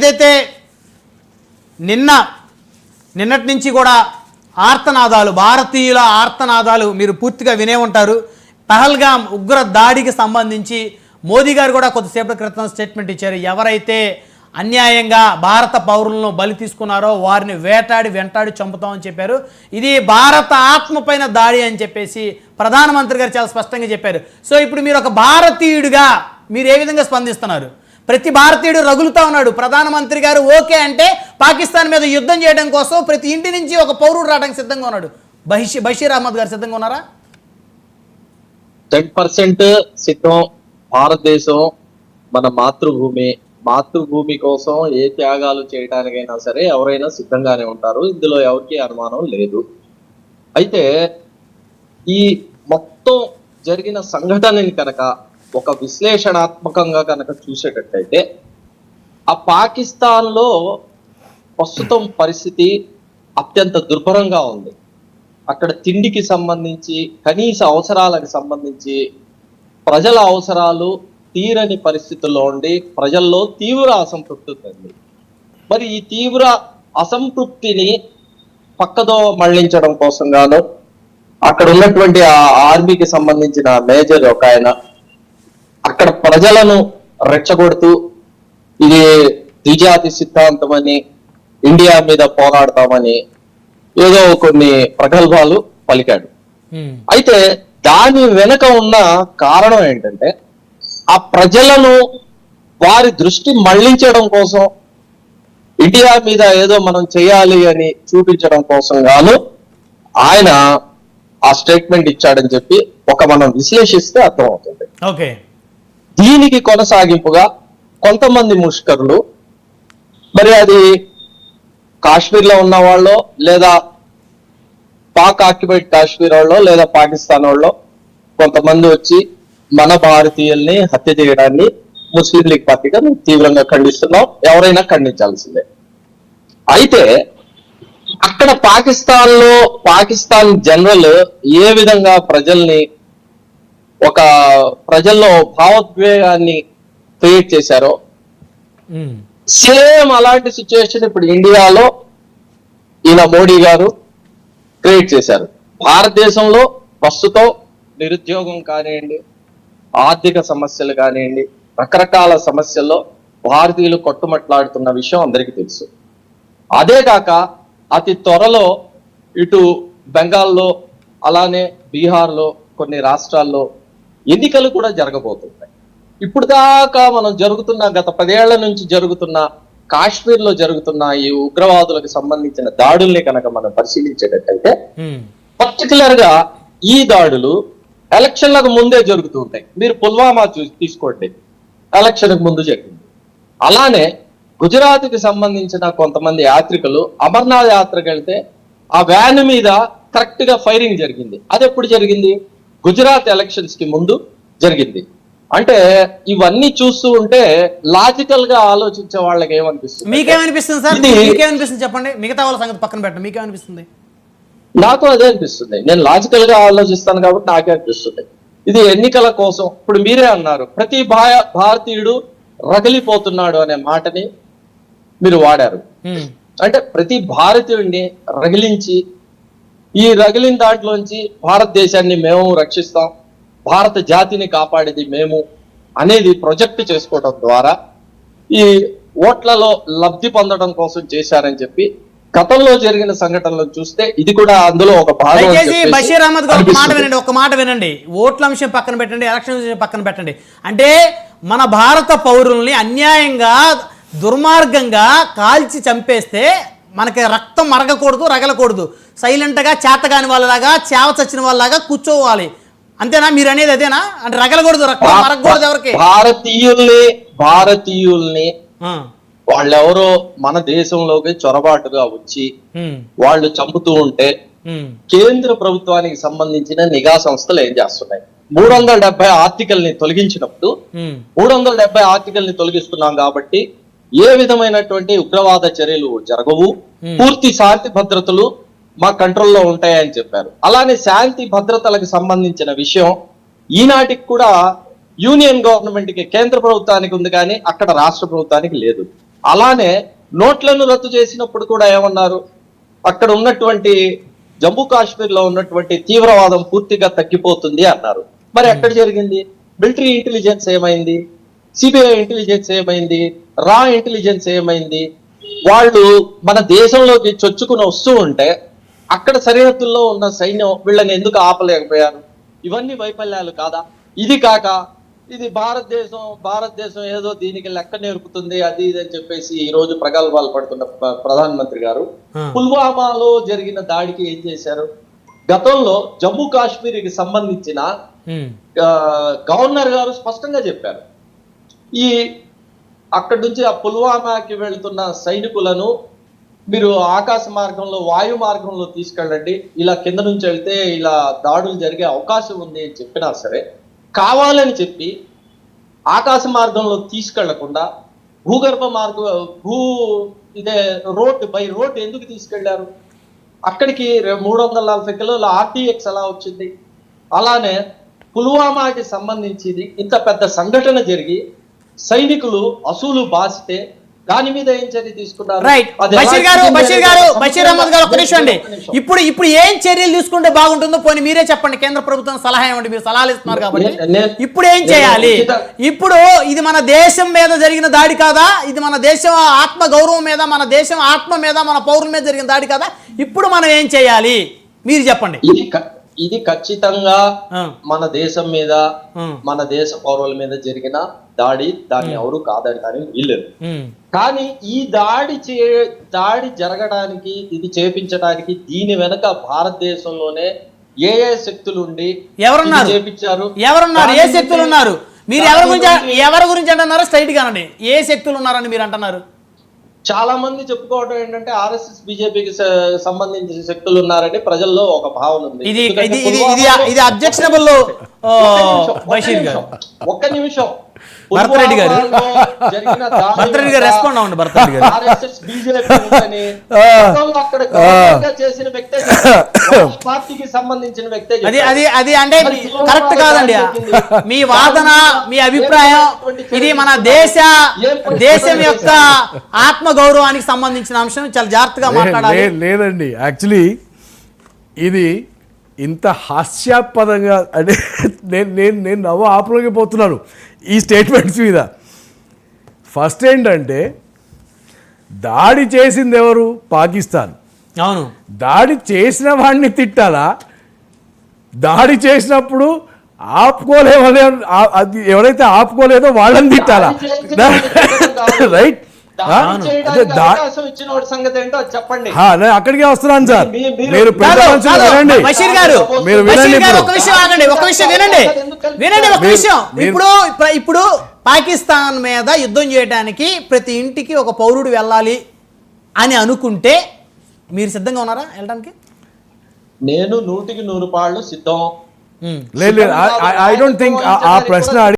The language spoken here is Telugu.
ఏదైతే నిన్నటి నుంచి కూడా ఆర్తనాదాలు, భారతీయుల ఆర్తనాదాలు మీరు పూర్తిగా వినే ఉంటారు. పహల్గాం ఉగ్ర దాడికి సంబంధించి మోదీ గారు కూడా కొద్దిసేపటి క్రితం స్టేట్మెంట్ ఇచ్చారు. ఎవరైతే అన్యాయంగా భారత పౌరులను బలి తీసుకున్నారో వారిని వెంటాడి చంపుతామని చెప్పారు. ఇది భారత ఆత్మపైన దాడి అని చెప్పేసి ప్రధానమంత్రి గారు చాలా స్పష్టంగా చెప్పారు. సో ఇప్పుడు మీరు ఒక భారతీయుడిగా మీరు ఏ విధంగా స్పందిస్తున్నారు? ప్రతి భారతీయుడు రగులుతా ఉన్నాడు. ప్రధానమంత్రి గారు ఓకే అంటే పాకిస్తాన్ మీద యుద్ధం చేయడం కోసం ప్రతి ఇంటి నుంచి ఒక పౌరుడు రావడానికి సిద్ధంగా ఉన్నాడు. బషీర్ అహ్మద్ గారు సిద్ధంగా ఉన్నారా? 10% సిద్ధం. భారతదేశం మన మాతృభూమి కోసం ఏ త్యాగాలు చేయడానికైనా సరే ఎవరైనా సిద్ధంగానే ఉంటారు. ఇందులో ఎవరికి అనుమానం లేదు. అయితే ఈ మొత్తం జరిగిన సంఘటనని కనుక ఒక విశ్లేషణాత్మకంగా కనుక చూసేటట్టయితే ఆ పాకిస్తాన్ లో ప్రస్తుతం పరిస్థితి అత్యంత దుర్భరంగా ఉంది. అక్కడ తిండికి సంబంధించి, కనీస అవసరాలకు సంబంధించి ప్రజల అవసరాలు తీరని పరిస్థితుల్లో ఉండి ప్రజల్లో తీవ్ర అసంతృప్తి ఉంది. మరి ఈ తీవ్ర అసంతృప్తిని పక్కదో మళ్లించడం కోసం గాను అక్కడ ఉన్నటువంటి ఆ ఆర్మీకి సంబంధించిన మేజర్ ఒక ఆయన అక్కడ ప్రజలను రెచ్చగొడుతూ ఇది ద్విజాతి సిద్ధాంతం అని, ఇండియా మీద పోరాడతామని ఏదో కొన్ని ప్రగల్భాలు పలికాడు. అయితే దాని వెనక ఉన్న కారణం ఏంటంటే ఆ ప్రజలను వారి దృష్టి మళ్లించడం కోసం, ఇండియా మీద ఏదో మనం చేయాలి అని చూపించడం కోసం గాను ఆయన ఆ స్టేట్మెంట్ ఇచ్చాడని చెప్పి మనం విశ్లేషిస్తే అర్థమవుతుంది. ఓకే, దీనికి కొనసాగింపుగా కొంతమంది ముష్కరులు, మరి అది కాశ్మీర్ లో ఉన్న వాళ్ళు లేదా పాక్ ఆక్యుపైడ్ కాశ్మీర్ వాళ్ళు లేదా పాకిస్తాన్ వాళ్ళు కొంతమంది వచ్చి మన భారతీయుల్ని హత్య చేయడాన్ని ముస్లిం లీగ్ పార్టీగా మేము తీవ్రంగా ఖండిస్తున్నాం. ఎవరైనా ఖండించాల్సిందే. అయితే అక్కడ పాకిస్తాన్ జనరల్ ఏ విధంగా ప్రజల్లో భావోద్వేగాన్ని క్రియేట్ చేశారో సేమ్ అలాంటి సిచ్యువేషన్ ఇప్పుడు ఇండియాలో ఈయన మోడీ గారు క్రియేట్ చేశారు. భారతదేశంలో ప్రస్తుతం నిరుద్యోగం కానివ్వండి, ఆర్థిక సమస్యలు కానివ్వండి, రకరకాల సమస్యల్లో భారతీయులు కొట్టుమట్లాడుతున్న విషయం అందరికీ తెలుసు. అదే కాక అతి త్వరలో ఇటు బెంగాల్లో అలానే బీహార్లో కొన్ని రాష్ట్రాల్లో ఎన్నికలు కూడా జరగబోతున్నాయి. ఇప్పుడు దాకా మనం గత 10 ఏళ్ల నుంచి జరుగుతున్న కాశ్మీర్ లో జరుగుతున్న ఈ ఉగ్రవాదులకు సంబంధించిన దాడుల్ని కనుక మనం పరిశీలించేటట్టయితే పర్టికులర్ గా ఈ దాడులు ఎలక్షన్లకు ముందే జరుగుతూ ఉంటాయి. మీరు పుల్వామా తీసుకోండి, ఎలక్షన్కు ముందు జరిగింది. అలానే గుజరాత్ కి సంబంధించిన కొంతమంది యాత్రికులు అమర్నాథ్ యాత్రకు వెళ్తే ఆ వ్యాన్ మీద కరెక్ట్ గా ఫైరింగ్ జరిగింది. అది ఎప్పుడు జరిగింది? గుజరాత్ ఎలక్షన్స్ కి ముందు జరిగింది. అంటే ఇవన్నీ చూస్తూ ఉంటే లాజికల్ గా ఆలోచించే వాళ్ళకి ఏమనిపిస్తుంది? మీకేమనిపిస్తుంది సార్? మీకేమనిపిస్తుంది చెప్పండి. మిగతా వాళ్ళ సంగతి పక్కన పెట్టండి, మీకేమనిపిస్తుంది? నాకు అదే అనిపిస్తుంది. నేను లాజికల్ గా ఆలోచిస్తాను కాబట్టి నాకే అనిపిస్తుంది. ఇది ఎన్నికల కోసం. ఇప్పుడు మీరే అన్నారు ప్రతి భారతీయుడు రగిలిపోతున్నాడు అనే మాటని మీరు వాడారు. అంటే ప్రతి భారతీయుడిని రగిలించి ఈ రగిలిన దాంట్లోంచి భారతదేశాన్ని మేము రక్షిస్తాం, భారత జాతిని కాపాడేది మేము అనేది ప్రొజెక్ట్ చేసుకోవడం ద్వారా ఈ ఓట్లలో లబ్ధి పొందడం కోసం చేశారని చెప్పి గతంలో జరిగిన సంఘటనలు చూస్తే ఇది కూడా అందులో ఒక భాగం. బషీర్ అహ్మద్ గారు ఒక మాట వినండి. ఓట్ల అంశం పక్కన పెట్టండి, ఎలక్షన్ పక్కన పెట్టండి. అంటే మన భారత పౌరుల్ని అన్యాయంగా దుర్మార్గంగా కాల్చి చంపేస్తే మనకి రక్తం రగలకూడదు. సైలెంట్గా చేతగాని వాళ్ళలాగా చావ చచ్చిన వాళ్ళలాగా కూర్చోవాలి. అంతేనా మీరు అనేది? అదేనా? అంటే రగలకూడదు, రక్తం మరగకూడదు. ఎవరికి? భారతీయుల్ని వాళ్ళెవరో మన దేశంలోకి చొరబాటుగా వచ్చి వాళ్ళు చంపుతూ ఉంటే కేంద్ర ప్రభుత్వానికి సంబంధించిన నిఘా సంస్థలు ఏం చేస్తున్నాయి? 370 ఆర్టికల్ ని తొలగించినప్పుడు 370 ఆర్టికల్ ని తొలగిస్తున్నాం కాబట్టి ఏ విధమైనటువంటి ఉగ్రవాద చర్యలు జరగవు, పూర్తి శాంతి భద్రతలు మా కంట్రోల్లో ఉంటాయని చెప్పారు. అలానే శాంతి భద్రతలకు సంబంధించిన విషయం ఈనాటికి కూడా యూనియన్ గవర్నమెంట్ కి, కేంద్ర ప్రభుత్వానికి ఉంది కానీ అక్కడ రాష్ట్ర ప్రభుత్వానికి లేదు. అలానే నోట్లను రద్దు చేసినప్పుడు కూడా ఏమన్నారు, అక్కడ ఉన్నటువంటి జమ్మూ కాశ్మీర్ లో ఉన్నటువంటి తీవ్రవాదం పూర్తిగా తగ్గిపోతుంది అన్నారు. మరి ఎక్కడ జరిగింది? మిలిటరీ ఇంటెలిజెన్స్ ఏమైంది? సిబిఐ ఇంటెలిజెన్స్ ఏమైంది? రా ఇంటెలిజెన్స్ ఏమైంది? వాళ్ళు మన దేశంలోకి చొచ్చుకుని వస్తూ ఉంటే అక్కడ సరిహద్దుల్లో ఉన్న సైన్యం వీళ్ళని ఎందుకు ఆపలేకపోయారు? ఇవన్నీ వైఫల్యాలు కాదా? ఇది కాక ఇది భారతదేశం ఏదో దీనికి లెక్క నేర్పుతుంది అది ఇది అని చెప్పేసి ఈ రోజు ప్రగల్భాలు పడుతున్న ప్రధానమంత్రి గారు పుల్వామాలో జరిగిన దాడికి ఏం చేశారు? గతంలో జమ్మూ కాశ్మీర్కి సంబంధించిన గవర్నర్ గారు స్పష్టంగా చెప్పారు, ఈ అక్కడి నుంచి ఆ పుల్వామాకి వెళ్తున్న సైనికులను మీరు ఆకాశ మార్గంలో వాయు మార్గంలో తీసుకెళ్ళండి, ఇలా కింద నుంచి వెళ్తే ఇలా దాడులు జరిగే అవకాశం ఉంది అని చెప్పినా సరే కావాలని చెప్పి ఆకాశ మార్గంలో తీసుకెళ్లకుండా బై రోడ్ ఎందుకు తీసుకెళ్లారు? అక్కడికి 340 కిలోల ఆర్టీఎక్స్ ఎలా వచ్చింది? అలానే పుల్వామాకి సంబంధించింది ఇంత పెద్ద సంఘటన జరిగి సైనికులు అసూలు బాసితే దాని మీద ఏం చర్య తీసుకున్నారు? రైట్, బషీర్ అహ్మద్ గారు ఒక నిమిషం అండి. ఇప్పుడు ఏం చర్యలు తీసుకుంటే బాగుంటుందో పోనీ మీరే చెప్పండి. కేంద్ర ప్రభుత్వం సలహా ఇవ్వండి, మీరు సలహాలు ఇస్తున్నారు కాబట్టి ఇప్పుడు ఏం చేయాలి? ఇప్పుడు ఇది మన దేశం మీద జరిగిన దాడి కాదా? ఇది మన దేశం ఆత్మ గౌరవం మీద, మన దేశం ఆత్మ మీద, మన పౌరుల మీద జరిగిన దాడి కాదా? ఇప్పుడు మనం ఏం చేయాలి మీరు చెప్పండి. ఇది ఖచ్చితంగా మన దేశం మీద, మన దేశ పౌరుల మీద జరిగిన దాడి. దాన్ని ఎవరు కాదని వీల్లేదు. కానీ ఈ దాడి జరగడానికి, ఇది చేపించడానికి దీని వెనక భారతదేశంలోనే ఏ శక్తులు ఉండి ఎవరున్నారు చేపించారు? ఏ శక్తులు ఉన్నారు? మీరు ఎవరి గురించి అంటున్నారో స్ట్రైట్ గా అనండి. ఏ శక్తులు ఉన్నారని మీరు అంటున్నారు? చాలా మంది చెప్పుకోవడం ఏంటంటే ఆర్ఎస్ఎస్ బీజేపీకి సంబంధించిన శక్తులు ఉన్నారని ప్రజల్లో ఒక భావన ఉంది. ఇది అబ్జెక్షనబుల్. ఒక్క నిమిషం, భరతరెడ్డి గారు రెస్పాండ్ అవ్వండి. భరతరెడ్డి గారు ఆర్ఎస్ఎస్ బీజేపీ అక్కడ చేసిన వ్యక్తే, పార్టీకి సంబంధించిన వ్యక్తే. అది అంటే కరెక్ట్ కాదండి మీ వాదన, మీ అభిప్రాయం. ఇది మన దేశం యొక్క ఆత్మ గౌరవానికి సంబంధించిన అంశం. చాలా జాగ్రత్తగా మాట్లాడాలి. లేదండి, యాక్చువల్లీ ఇది ఇంత హాస్యాస్పదంగా అంటే నేను నవ్వు ఆపలేకపోతున్నాను ఈ స్టేట్మెంట్స్ మీద. ఫస్ట్ ఏంటంటే దాడి చేసింది ఎవరు? పాకిస్తాన్. అవును, దాడి చేసిన వాడిని తిట్టాలా? దాడి చేసినప్పుడు ఆపుకోలేమని అది ఎవరైతే ఆపుకోలేదో వాళ్ళని తిట్టాలా? రైట్, అక్కడికే వస్తున్నాను సార్. మీరు వినండి, మీరు వినండి. ఇప్పుడు పాకిస్తాన్ మీద యుద్ధం చేయడానికి ప్రతి ఇంటికి ఒక పౌరుడు వెళ్ళాలి అని అనుకుంటే మీరు సిద్ధంగా ఉన్నారా వెళ్ళడానికి? నేను 100కి 100 పాళ్ళు సిద్ధం. లేదు, ఐ డోంట్ థింక్ ఆ ప్రశ్న